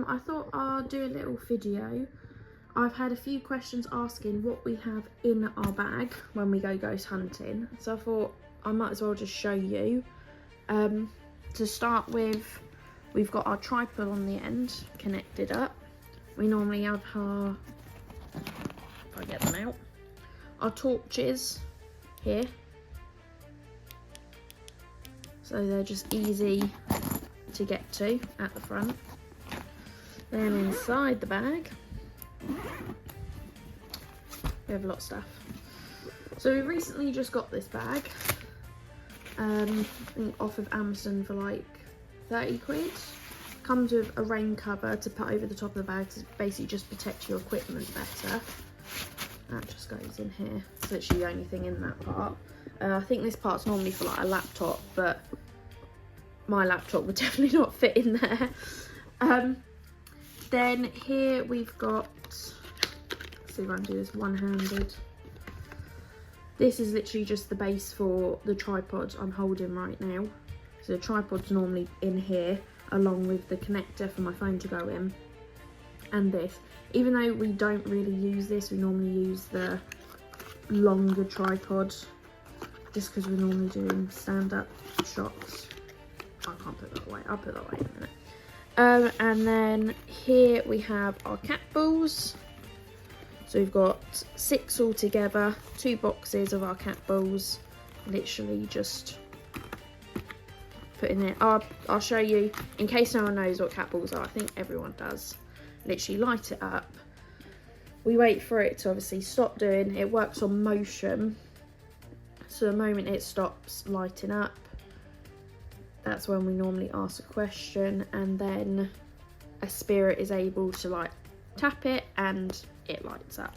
I thought I'll do a little video. I've had a few questions asking what we have in our bag when we go ghost hunting, so I thought I might as well just show you. To start with, we've got our tripod on the end connected up. We normally have our, if I get them out, our torches here, so they're just easy to get to at the front. Then inside the bag we have a lot of stuff. So we recently just got this bag, I think off of Amazon for like 30 quid. Comes with a rain cover to put over the top of the bag to basically just protect your equipment better. That just goes in here. It's literally the only thing in that part. I think this part's normally for like a laptop, but my laptop would definitely not fit in there. Then here we've got, let's see if I can do this one-handed. This is literally just the base for the tripod I'm holding right now. So the tripod's normally in here, along with the connector for my phone to go in. And this, even though we don't really use this, we normally use the longer tripod, just because we're normally doing stand-up shots. I can't put that away, I'll put that away in a minute. And then here we have our cat balls. So we've got 6 altogether, 2 boxes of our cat balls, literally just put in there. I'll show you, in case no one knows what cat balls are. I think everyone does. Literally light it up. We wait for it to obviously stop doing. It works on motion. So the moment it stops lighting up, that's when we normally ask a question, and then a spirit is able to like tap it and it lights up.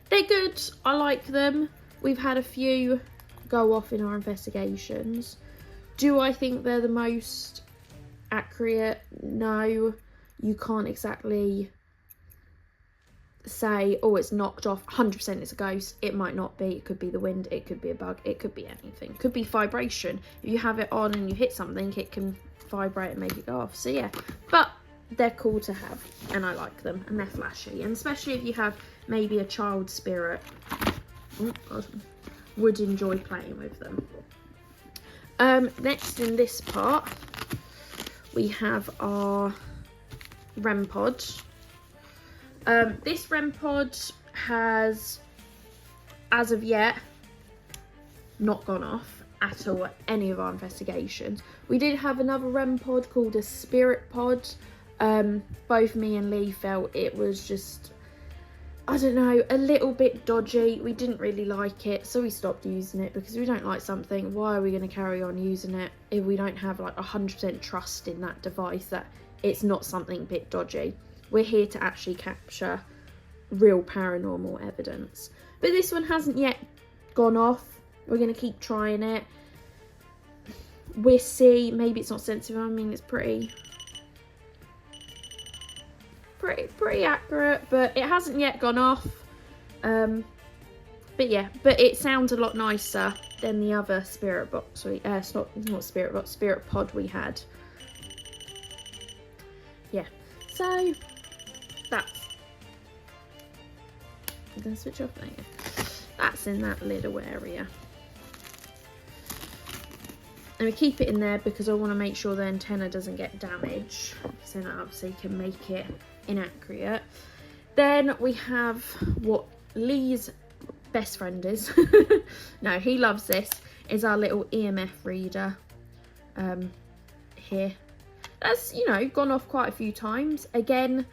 They're good, I like them. We've had a few go off in our investigations. Do I think they're the most accurate? No, you can't exactly say, oh, it's knocked off, 100% it's a ghost. It might not be, it could be the wind, it could be a bug, it could be anything. It could be vibration. If you have it on and you hit something, it can vibrate and make it go off. So yeah, but they're cool to have and I like them, and they're flashy, and especially if you have maybe a child spirit, oh God, would enjoy playing with them. Next in this part we have our Rempod. This Rempod has, as of yet, not gone off at all at any of our investigations. We did have another Rempod called a Spirit Pod. Both me and Lee felt it was just, I don't know, a little bit dodgy. We didn't really like it, so we stopped using it, because we don't like something, why are we going to carry on using it if we don't have like 100% trust in that device that it's not something a bit dodgy. We're here to actually capture real paranormal evidence. But this one hasn't yet gone off. We're going to keep trying it. We'll see. Maybe it's not sensitive. I mean, it's pretty accurate, but it hasn't yet gone off. But yeah, but it sounds a lot nicer than the other spirit box not spirit box, spirit pod we had. Yeah, so that's, I'm gonna switch off there. That's in that little area. And we keep it in there because I want to make sure the antenna doesn't get damaged, so that obviously can make it inaccurate. Then we have what Lee's best friend is. No, he loves this. Is our little EMF reader here. That's, you know, gone off quite a few times. Again,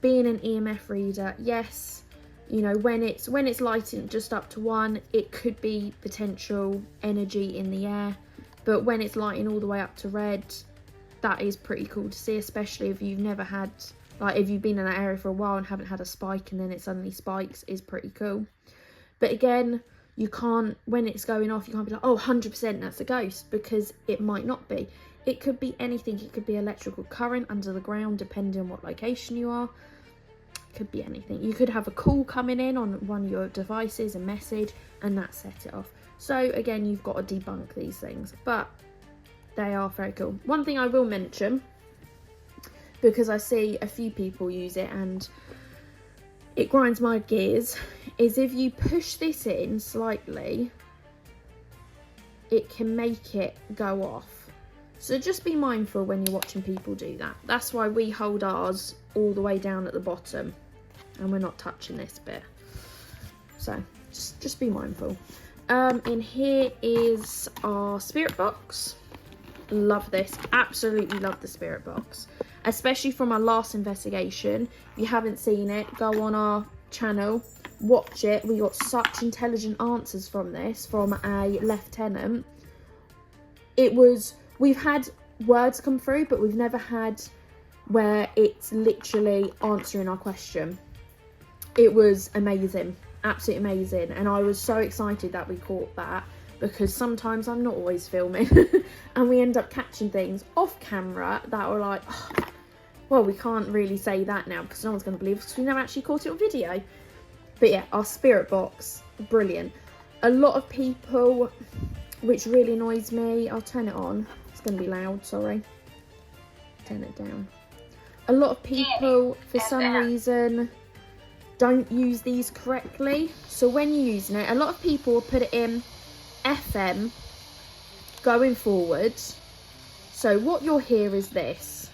being an EMF reader, yes, you know, when it's lighting just up to 1, it could be potential energy in the air. But when it's lighting all the way up to red, that is pretty cool to see, especially if you've never had, like if you've been in that area for a while and haven't had a spike and then it suddenly spikes, is pretty cool. But again, you can't, when it's going off, you can't be like, oh, 100% that's a ghost, because it might not be. It could be anything. It could be electrical current under the ground, depending on what location you are. It could be anything. You could have a call coming in on one of your devices, a message, and that set it off. So again, you've got to debunk these things, but they are very cool. One thing I will mention, because I see a few people use it and it grinds my gears, is if you push this in slightly, it can make it go off. So just be mindful when you're watching people do that. That's why we hold ours all the way down at the bottom and we're not touching this bit. So just be mindful. In here is our spirit box. Love this, absolutely love the spirit box, especially from our last investigation. If you haven't seen it, go on our channel, watch it. We got such intelligent answers from this, from a lieutenant. We've had words come through, but we've never had where it's literally answering our question. It was amazing, absolutely amazing, and I was so excited that we caught that, because sometimes I'm not always filming and we end up catching things off camera that were like, oh, well, we can't really say that now because no one's going to believe us because we never actually caught it on video. But yeah, our spirit box, brilliant. A lot of people, which really annoys me, I'll turn it on, it's going to be loud, sorry, turn it down. A lot of people, for some reason, don't use these correctly. So when you're using it, a lot of people will put it in FM going forward. So what you'll hear is this.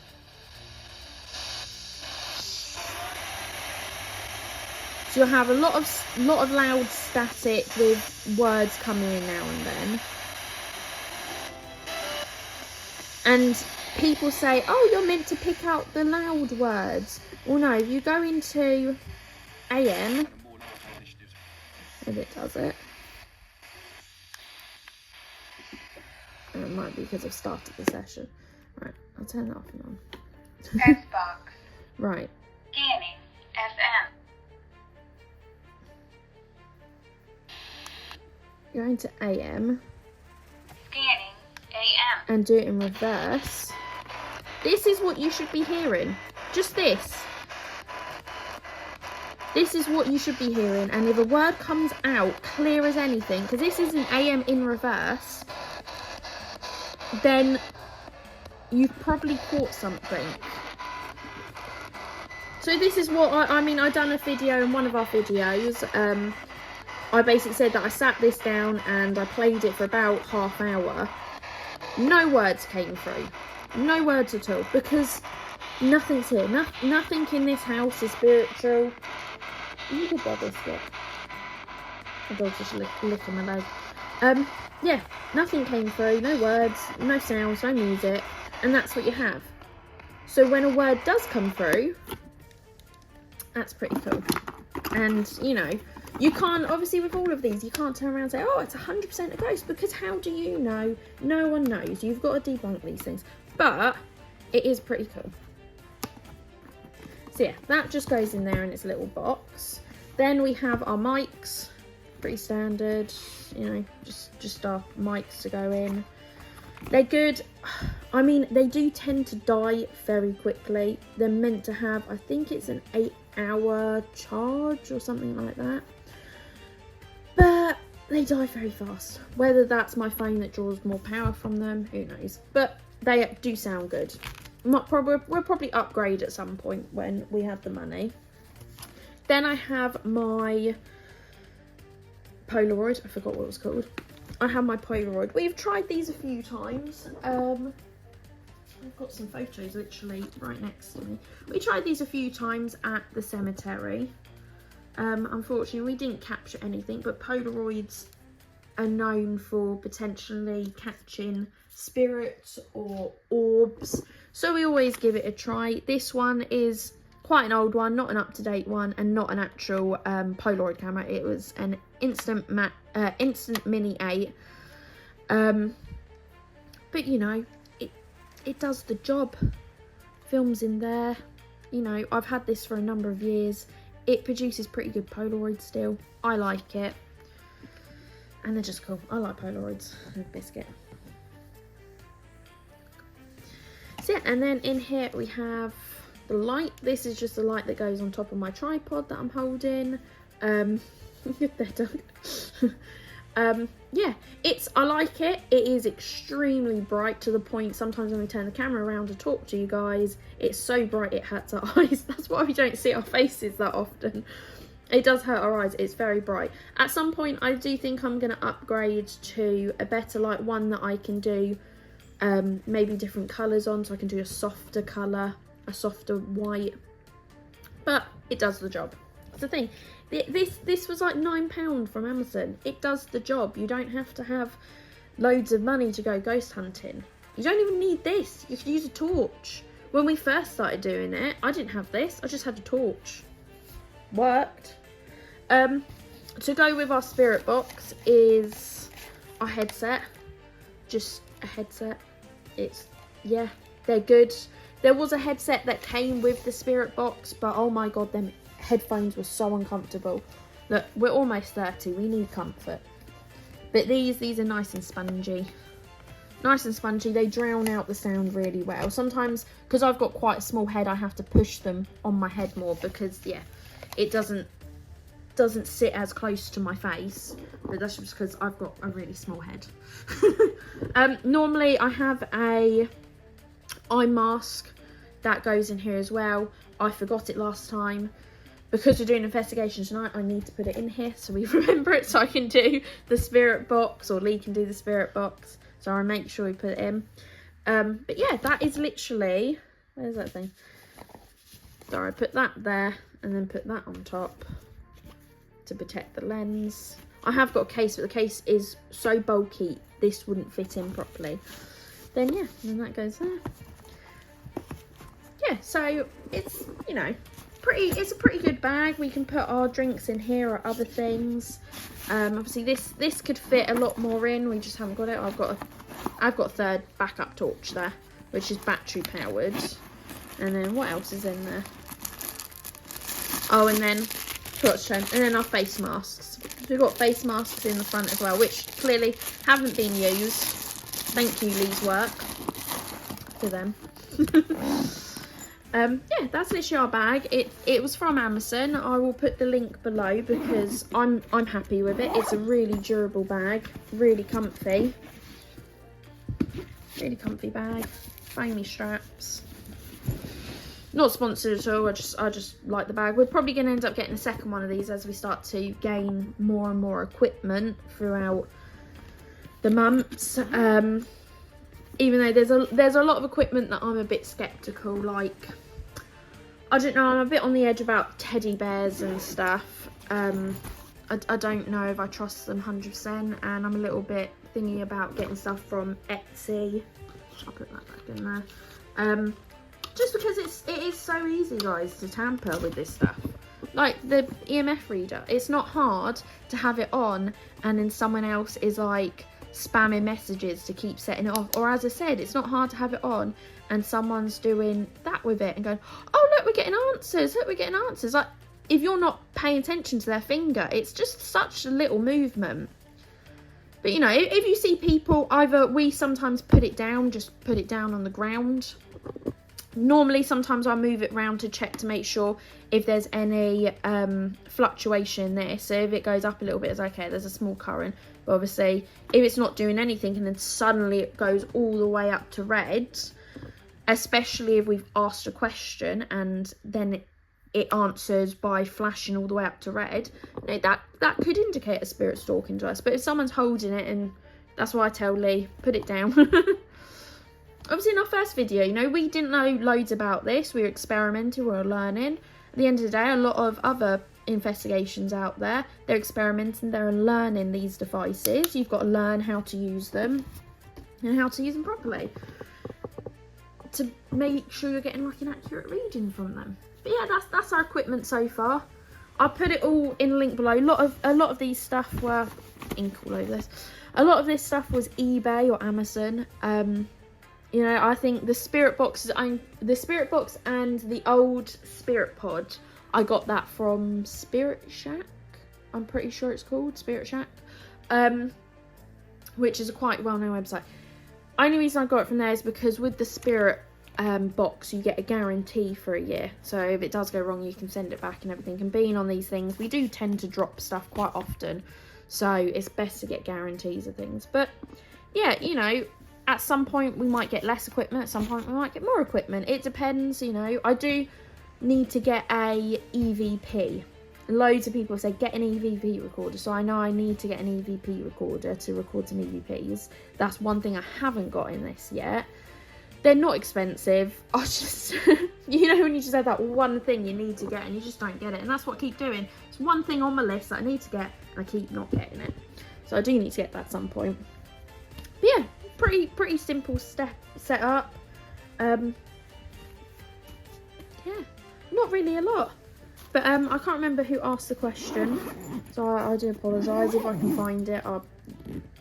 So you'll have a lot of loud static with words coming in now and then. And people say, oh, you're meant to pick out the loud words. Well, no, if you go into AM, if it does it. It might be because I've started the session. Right, I'll turn it off and on. Xbox. Right. Scanning. FM. Go into AM. Scanning. AM. And do it in reverse. This is what you should be hearing. Just this. This is what you should be hearing. And if a word comes out clear as anything, because this is an AM in reverse, then you've probably caught something. So this is what I done a video in one of our videos. I basically said that I sat this down and I played it for about half hour. No words came through. No words at all, because nothing's here. Nothing in this house is spiritual. You good dog biscuit. My dog's just licking my leg. Yeah, nothing came through, no words, no sounds, no music, and that's what you have. So when a word does come through, that's pretty cool. And, you know, you can't, obviously with all of these, you can't turn around and say, oh, it's 100% a ghost, because how do you know? No one knows. You've got to debunk these things. But it is pretty cool. So yeah, that just goes in there in its little box. Then we have our mics. Pretty standard, you know, just our mics to go in. They're good. I mean, they do tend to die very quickly. They're meant to have, I think it's an 8-hour charge or something like that. But they die very fast. Whether that's my phone that draws more power from them, who knows. But they do sound good. We'll probably upgrade at some point when we have the money. Then I have my Polaroid. I forgot what it was called. I have my Polaroid. We've tried these a few times. I've got some photos literally right next to me. We tried these a few times at the cemetery. Unfortunately, we didn't capture anything, but Polaroids are known for potentially catching spirits or orbs. So we always give it a try. This one is quite an old one, not an up-to-date one, and not an actual Polaroid camera. It was an Instant Mini 8. But you know, it does the job. Films in there. You know, I've had this for a number of years. It produces pretty good Polaroids still. I like it. And they're just cool. I like Polaroids with biscuit. So yeah, and then in here we have the light. This is just the light that goes on top of my tripod that I'm holding. Yeah, I like it. It is extremely bright to the point sometimes when we turn the camera around to talk to you guys, it's so bright it hurts our eyes. That's why we don't see our faces that often. It does hurt our eyes. It's very bright. At some point, I do think I'm going to upgrade to a better light, one that I can do maybe different colours on, so I can do a softer colour, a softer white. But it does the job. That's the thing. This was like £9 from Amazon. It does the job. You don't have to have loads of money to go ghost hunting. You don't even need this. You could use a torch. When we first started doing it, I didn't have this. I just had a torch. Worked. To go with our spirit box is our headset. Just a headset. Yeah, they're good. There was a headset that came with the spirit box, but oh my god, them headphones were so uncomfortable. Look, we're almost 30, we need comfort. But these are nice and spongy. Nice and spongy, they drown out the sound really well. Sometimes, because I've got quite a small head, I have to push them on my head more because, yeah, it doesn't sit as close to my face. But that's just because I've got a really small head. Normally, I have a eye mask that goes in here as well. I forgot it last time. Because we're doing investigations tonight, I need to put it in here so we remember it, so I can do the spirit box, or Lee can do the spirit box. So I make sure we put it in. But yeah, that is literally, where's that thing? So I put that there and then put that on top to protect the lens. I have got a case, but the case is so bulky, this wouldn't fit in properly. Then yeah, and then that goes there. Yeah, so it's, you know, it's a pretty good bag. We can put our drinks in here or other things. Obviously this could fit a lot more in. We just haven't got it. I've got a third backup torch there, which is battery powered. And then what else is in there? Oh, and then our face masks. We've got face masks in the front as well, which clearly haven't been used. Thank you, Lee's work, for them. Yeah, that's literally our bag. It was from Amazon. I will put the link below because I'm happy with it. It's a really durable bag, really comfy bag. Foamy straps. Not sponsored at all. I just like the bag. We're probably going to end up getting a second one of these as we start to gain more and more equipment throughout the months. Even though there's a lot of equipment that I'm a bit skeptical, like, I don't know, I'm a bit on the edge about teddy bears and stuff. I don't know if I trust them 100%, and I'm a little bit thingy about getting stuff from Etsy. I'll put that back in there. Just because it is so easy, guys, to tamper with this stuff. Like the EMF reader, it's not hard to have it on and then someone else is like spamming messages to keep setting it off. Or as I said, it's not hard to have it on and someone's doing that with it and going, oh look, we're getting answers, look, we're getting answers. Like, if you're not paying attention to their finger, it's just such a little movement. But you know, if you see people, either we sometimes put it down, just put it down on the ground. Normally, sometimes I move it around to check to make sure if there's any fluctuation there. So if it goes up a little bit, it's okay, there's a small current. But obviously, if it's not doing anything and then suddenly it goes all the way up to red, especially if we've asked a question and then it answers by flashing all the way up to red, you know, that could indicate a spirit talking to us. But if someone's holding it, and that's why I tell Lee, put it down. Obviously, in our first video, you know, we didn't know loads about this. We were experimenting, we were learning. At the end of the day, a lot of other investigations out there, they're experimenting, they're learning these devices. You've got to learn how to use them and how to use them properly to make sure you're getting like an accurate reading from them. But yeah, that's our equipment so far. I'll put it all in the link below. A lot of these stuff were ink all over this. A lot of this stuff was eBay or Amazon. You know, I think the spirit box and the old spirit pod, I got that from Spirit Shack. I'm pretty sure it's called Spirit Shack, which is a quite well-known website. Only reason I got it from there is because with the spirit box, you get a guarantee for a year. So if it does go wrong, you can send it back and everything. And being on these things, we do tend to drop stuff quite often. So it's best to get guarantees of things. But yeah, you know, at some point we might get less equipment, at some point we might get more equipment. It depends, you know. I do need to get a EVP. Loads of people say get an EVP recorder, so I know I need to get an EVP recorder to record some EVPs. That's one thing I haven't got in this yet. They're not expensive. I just, you know, when you just have that one thing you need to get and you just don't get it, and that's what I keep doing. It's one thing on my list that I need to get and I keep not getting it. So I do need to get that at some point. But yeah, pretty simple setup. Yeah, not really a lot. But I can't remember who asked the question, so I do apologise. If I can find it, I'll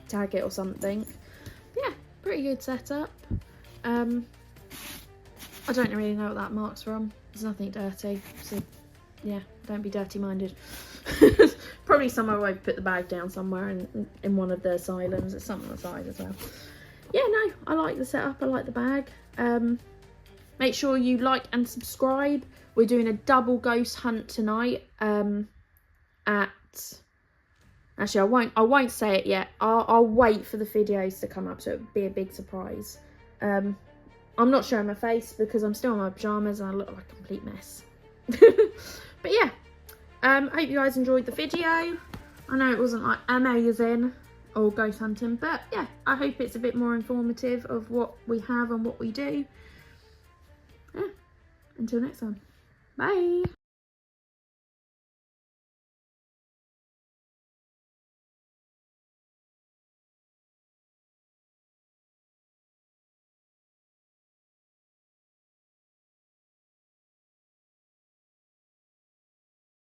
tag it or something. But yeah, pretty good setup. I don't really know what that mark's from. There's nothing dirty, so yeah, don't be dirty-minded. Probably somewhere where I put the bag down somewhere in one of the asylums. It's something on the side as well. Yeah, no, I like the setup. I like the bag. Make sure you like and subscribe. We're doing a double ghost hunt tonight. Actually, I won't say it yet. I'll wait for the videos to come up, so it'll be a big surprise. I'm not showing my face because I'm still in my pajamas and I look like a complete mess. But yeah, hope you guys enjoyed the video. I know it wasn't like amazing or ghost hunting, but yeah, I hope it's a bit more informative of what we have and what we do. Yeah, until next time, bye.